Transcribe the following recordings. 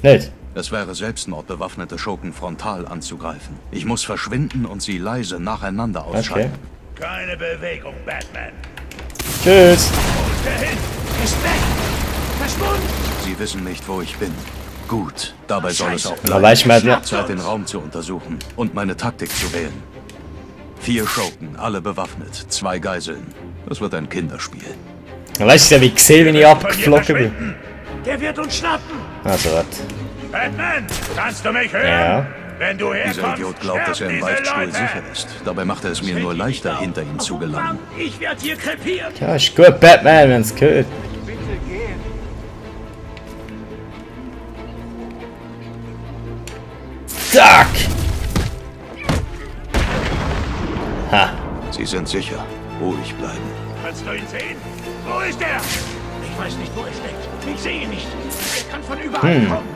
Nicht? Es wäre Selbstmord, bewaffnete Schurken frontal anzugreifen. Ich muss verschwinden und sie leise nacheinander ausschalten. Okay. Keine Bewegung, Batman. Tschüss. Wo ist er hin? Ist weg. Verschwunden. Sie wissen nicht, wo ich bin. Gut, dabei soll es auch Na, bleiben. weißt du, man hat Zeit, den Raum zu untersuchen und meine Taktik zu wählen. 4 Schurken, alle bewaffnet, 2 Geiseln. Das wird ein Kinderspiel. ja, weißt du ja, wie gesehen, wenn ich abgeflogen bin. Der wird uns schnappen. Also, was? Batman, kannst du mich hören? Ja. Wenn du herkommst, Dieser Idiot glaubt, dass er im sterben diese Beichtstuhl Leute. sicher ist. Dabei macht er es mir nur leichter, hinter ihm zu gelangen. Ich werde hier krepiert. Ja, ist gut, Batman, wenn es gehört. Bitte gehen. Zack! Ha. Sie sind sicher. Ruhig bleiben. Kannst du ihn sehen? Wo ist er? Ich weiß nicht, wo er steckt. Ich sehe ihn nicht. Er kann von überall kommen.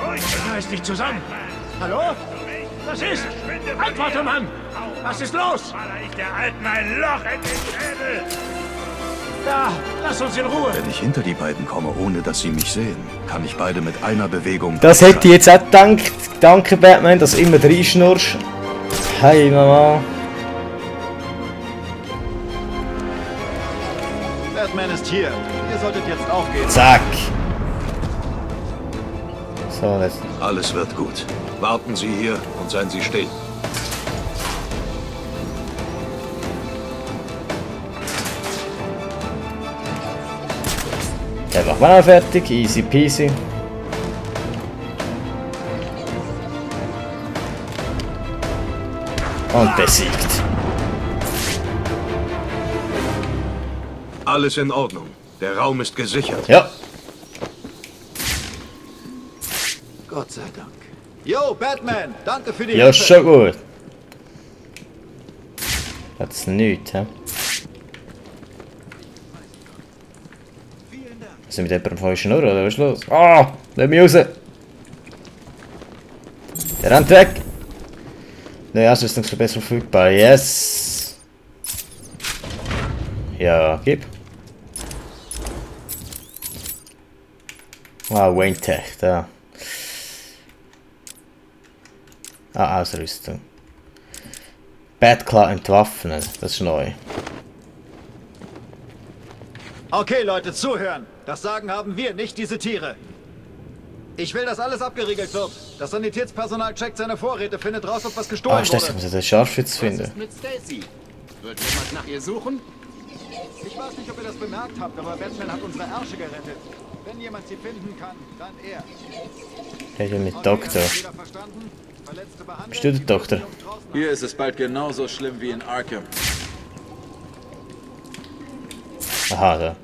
Ruhig, reiß dich zusammen. Hallo? Was ist? Antworte, Mann! Was ist los? Baller ich der Alten ein Loch in den Schädel. Da, lass uns in Ruhe. Wenn ich hinter die beiden komme, ohne dass sie mich sehen, kann ich beide mit einer Bewegung... Das hätte ich jetzt auch gedankt. Danke, Batman, dass du immer reinschnurrst. Hey, Mama. Batman ist hier. Ihr solltet jetzt aufgehen. Zack. So, jetzt. Alles wird gut. Warten Sie hier und seien Sie still. Der machen wir auch fertig. Easy peasy. Und besiegt. Alles in Ordnung. Der Raum ist gesichert. Ja. Gott sei Dank. Yo, Batman, danke für die Ja, Hilfe. schon gut. Hat's nichts, hä? Ist mit jemandem von euch schnurren, oder was ist los? Ah! Lass mich raus! Der rennt weg! Neue Ausrüstungsverbesserung verfügbar. Yes! Ja, gib. Ah, Wayne Tech, da. Ah, Ausrüstung. Batclaw entwaffnen, das ist neu. Okay, Leute, zuhören. Das Sagen haben wir, nicht diese Tiere. Ich will, dass alles abgeriegelt wird. Das Sanitätspersonal checkt seine Vorräte, findet raus, ob was gestohlen Ah, ich dachte, wurde. ich muss den Scharfschütz finden. mit Stacy? Wird jemand nach ihr suchen? Ich weiß nicht, ob ihr das bemerkt habt, aber Batman hat unsere Ärsche gerettet. Wenn jemand sie finden kann, dann er. Rede mit Okay, Doktor. hat jeder verstanden? Verletzte behandeln, Bist du der die Doktor? Behandlung draußen Hier ist es bald genauso schlimm wie in Arkham. Aha, da.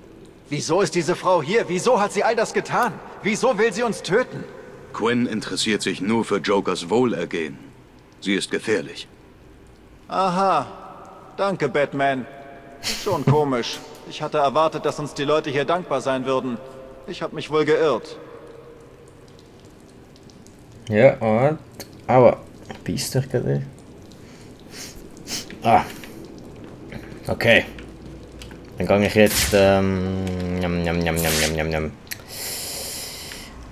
Wieso ist diese Frau hier? Wieso hat sie all das getan? Wieso will sie uns töten? Quinn interessiert sich nur für Jokers Wohlergehen. Sie ist gefährlich. Aha. Danke, Batman. Schon komisch. Ich hatte erwartet, dass uns die Leute hier dankbar sein würden. Ich habe mich wohl geirrt. Ja, und. Aua. Beißt dich gerade. Ah. Okay. Dann gehe ich jetzt.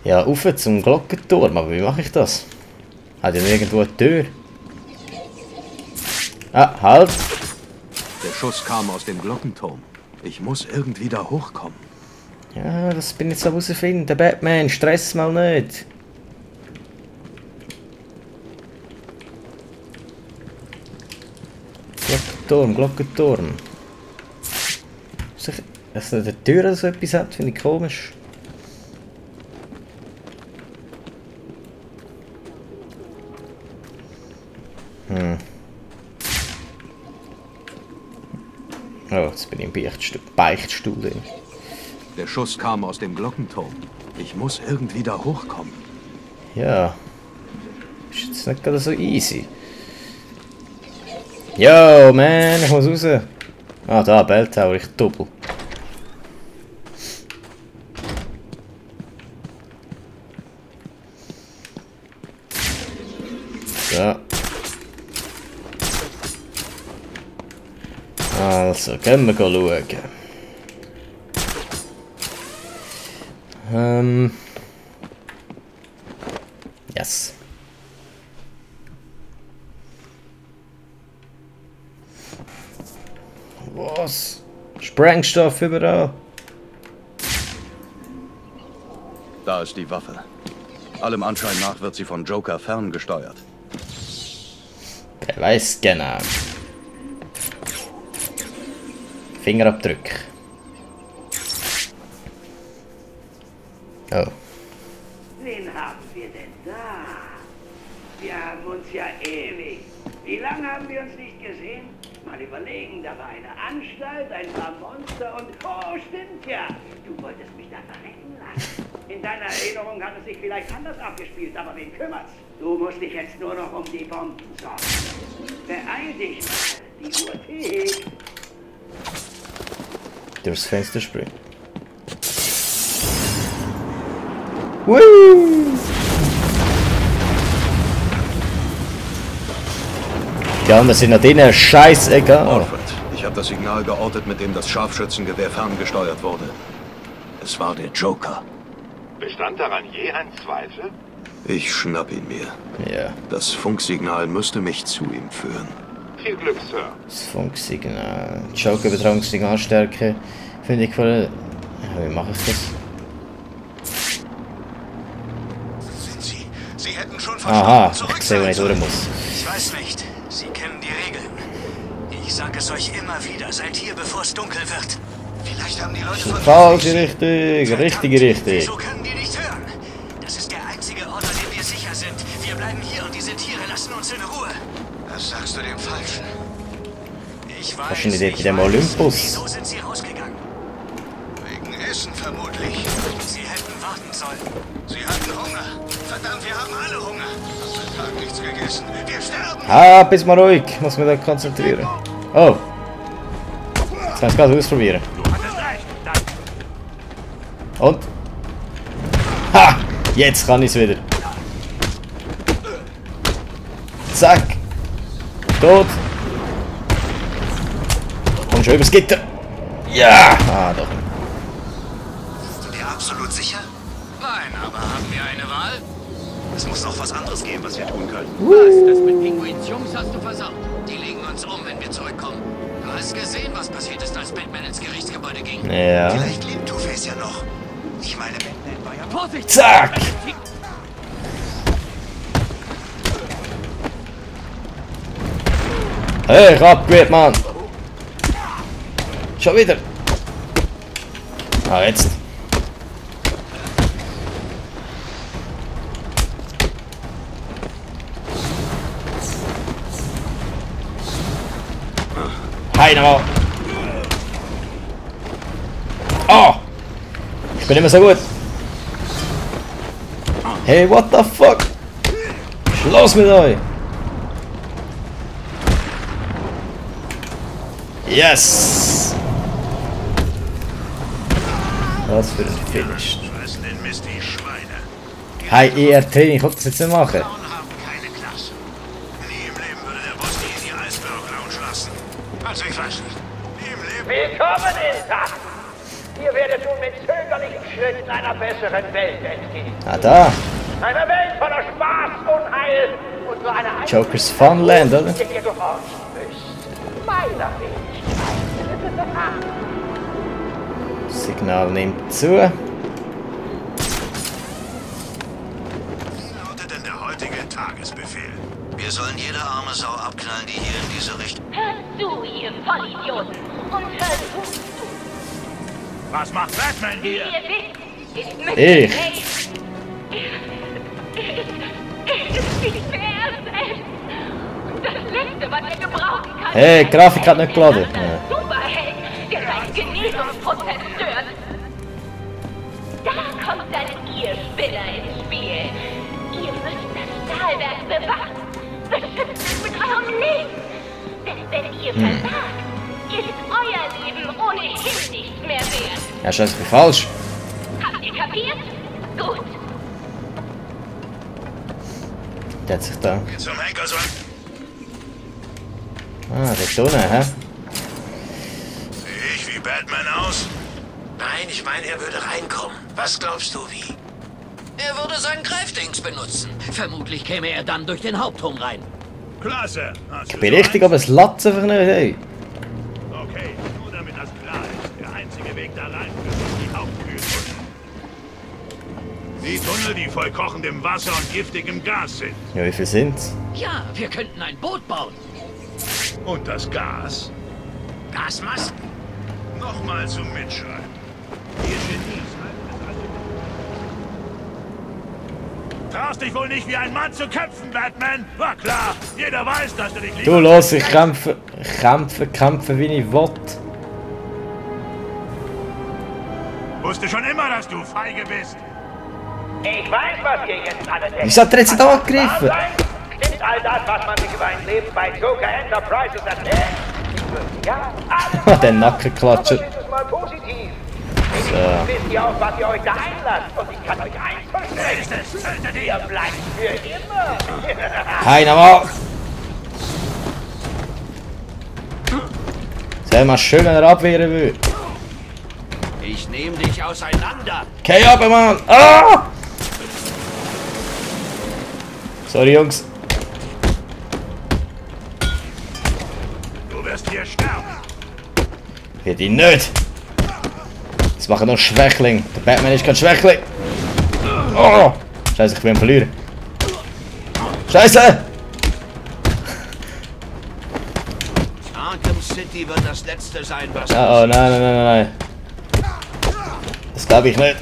Ja, rauf zum Glockenturm. Aber wie mache ich das? Hat ja irgendwo eine Tür? Ah, halt! Der Schuss kam aus dem Glockenturm. Ich muss irgendwie da hochkommen. Ja, das bin ich jetzt am herausfinden. Der Batman, stress mal nicht. Glockenturm, Glockenturm. Dass er eine Tür oder so etwas hat, finde ich komisch. Oh, jetzt bin ich im Beichtstuhl drin. Der Schuss kam aus dem Glockenturm. Ich muss irgendwie da hochkommen. Ja. Ist jetzt nicht gerade so easy. Yo, man, ich muss raus. Ah, da, Bell Tower, ich doppel. So. Also, gehen wir schauen. Yes. Was? Sprengstoff überall. Da ist die Waffe. Allem Anschein nach wird sie von Joker ferngesteuert. Wer weiß genau. Fingerabdruck. Oh. Wen haben wir denn da? Wir haben uns ja ewig. Wie lange haben wir uns nicht gesehen? Mal überlegen, da war eine Anstalt, ein paar Monster und... Oh, stimmt ja. Du wolltest mich da verrecken lassen. In deiner Erinnerung hat es sich vielleicht anders abgespielt, aber wen kümmert's? Du musst dich jetzt nur noch um die Bomben sorgen. Beeil dich mal, die Uhr tickt. Durchs Fenster springen. Woo! Die anderen sind nach denen scheißegal. Alfred, ich habe das Signal geortet, mit dem das Scharfschützengewehr ferngesteuert wurde. Es war der Joker. Bestand daran je ein Zweifel? Ich schnapp ihn mir. Ja, Das Funksignal müsste mich zu ihm führen. Viel Glück, Sir. das Funksignal. Joker-Übertragung Signalstärke. Finde ich voll. Ja, wie mache ich das? Sie hätten schon Aha, verstanden, ich sehe, wo ich durch muss. Ich weiß nicht. Sie kennen die Regeln. Ich sage es euch immer wieder. Seid hier, bevor es dunkel wird. Vielleicht haben die Leute von... Falsche Richtung, richtige Richtung. Wieso können die nicht hören? Das ist der einzige Ort, an dem wir sicher sind. Wir bleiben hier und diese Tiere lassen uns in Ruhe. Das sagst du dem Falschen. Ich weiß, Wahrscheinlich dort in dem Olympus. Wieso sind sie rausgegangen? Wegen Essen vermutlich. Sie hätten warten sollen. Sie hatten Hunger. Verdammt, wir haben alle Hunger. Seit Tag nichts gegessen. Wir sterben. Ah, bist mal ruhig. Ich muss mich da konzentrieren. Oh. Jetzt kann ich es gerade ausprobieren. Und? Ha! Jetzt kann ich es wieder. Zack. Tot. Komm schon übers Gitter. Ja! Ah, doch. Bist du dir absolut sicher? Nein, aber haben wir eine Wahl? Es muss noch was anderes geben, was wir tun können. Was? Das mit Pinguins Jungs hast du versaut. Die legen uns um, wenn wir zurückkommen. Du hast gesehen, was passiert ist, als Batman ins Gerichtsgebäude ging. Ja. Vielleicht lebt Two-Face ja noch. Ich meine, Batman war ja... Vorsicht! Zack! Hey, ich hab abgewehrt, Mann! Schon wieder! Ah, jetzt! Hi, nochmal! Oh! Ich bin immer so gut! Hey, what the fuck? Schluss mit euch! Yes! Was für ein Finish. Fressen den Mist, die Schweine. Hi, ERT, ich hoffe, das jetzt nicht machen. Frauen haben keine Klasse. Nie im Leben würde der Boss die in die Eisberg-Lounge lassen. Also ich weiß nicht. Nie im Leben... Willkommen in Sachsen. Ihr werdet nun mit zögerlichen Schritten einer besseren Welt entgehen. Ah, da. Einer Welt voller Spaß, Unheil und so einer Joker's Funland, oder? der ihr gehorchen müsst. Meiner Wenigkeit. Signal nimmt zu. Wie lautet denn der heutige Tagesbefehl? Wir sollen jede arme Sau abknallen, die hier in diese Richtung... Hörst du, ihr Vollidioten? Und hörst du? Was macht Batman hier? Ihr wisst, ist mit Ich. Es ist nicht fair selbst. Das Letzte, was er gebrauchen kann... Hey, Grafik hat nicht geladen. Ein Ja. Superheld, der seinen Genesungsprozess stört. Da kommt dann ihr Spinner ins Spiel. Ihr müsst das Stahlwerk bewachen. Beschützt es mit eurem Leben. Denn wenn ihr versagt, ist euer Leben ohnehin nichts mehr wert. Ja, scheiße, ich bin falsch. Habt ihr kapiert? Gut. Der hat sich da. Zum Henker soll... Ah, der unten, hä? Sehe ich wie Batman aus? Nein, ich meine, er würde reinkommen. Was glaubst du, wie? Er würde sein Greifdings benutzen. Vermutlich käme er dann durch den Hauptturm rein. Klasse. Ich bin richtig, aber es latzt einfach nicht. Hey. Okay, nur damit das klar ist. Der einzige Weg da rein führt durch die Hauptkühltunnel. Die Tunnel, die voll kochendem Wasser und giftigem Gas sind. Ja, wie viel sind's? Ja, wir könnten ein Boot bauen. Und das Gas? Gasmasken? Nochmal zum Mitschreiben. Ihr Genies. Traust dich wohl nicht wie ein Mann zu kämpfen, Batman? War klar. Jeder weiß, dass du dich lieber... Du, los, ich kämpfe, wie ich will. Wusste schon immer, dass du feige bist. Ich weiß, was ihr jetzt alle denkt. Wieso hat er jetzt da angegriffen? Stimmt all das, was man sich über ein Leben bei Joker Enterprises erzählt? Ja, alles. Den Nackenklatscher. Aber ist mal positiv. So. Wisst ihr auch, was ihr euch da einlasst? Und ich kann euch eins versprechen. Ihr bleibt für immer. Heiner mal! Soll mal schön, wenn er abwehren will. Ich nehme dich auseinander. Geh ab, Mann! Ah! Sorry, Jungs. Du wirst hier sterben. Wird ihn nicht. Das machen nur Schwächling. Der Batman ist kein Schwächling. Oh! Scheiße, ich bin am Verlieren. Scheiße! Arkham City wird das letzte sein, was... Oh, nein. Das glaube ich nicht.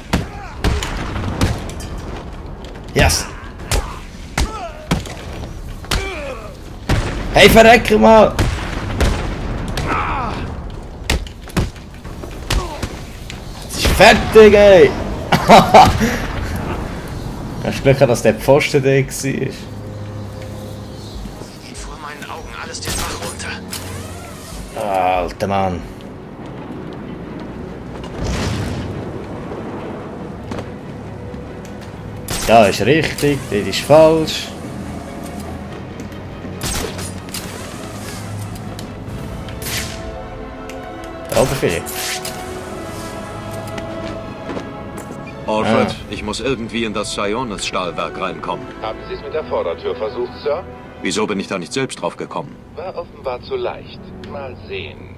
Yes! Hey, verreck mal! Es ist fertig, ey! Hast Glück gehabt, dass der Pfosten da war. Vor meinen Augen alles den Bach runter. Alter Mann. Da ist richtig, das ist falsch. Da oben vielleicht. Alfred, ich muss irgendwie in das Sionis-Stahlwerk reinkommen. Haben Sie es mit der Vordertür versucht, Sir? Wieso bin ich da nicht selbst drauf gekommen? War offenbar zu leicht. Mal sehen.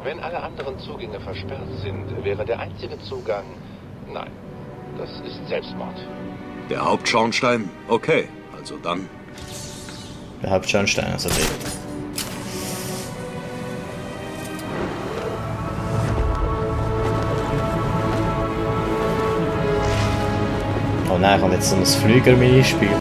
Wenn alle anderen Zugänge versperrt sind, wäre der einzige Zugang... Nein, das ist Selbstmord. Der Hauptschornstein? Okay, also dann. Der Hauptschornstein, also der. Oh nein, kommt jetzt so ein Flüger-Minispiel.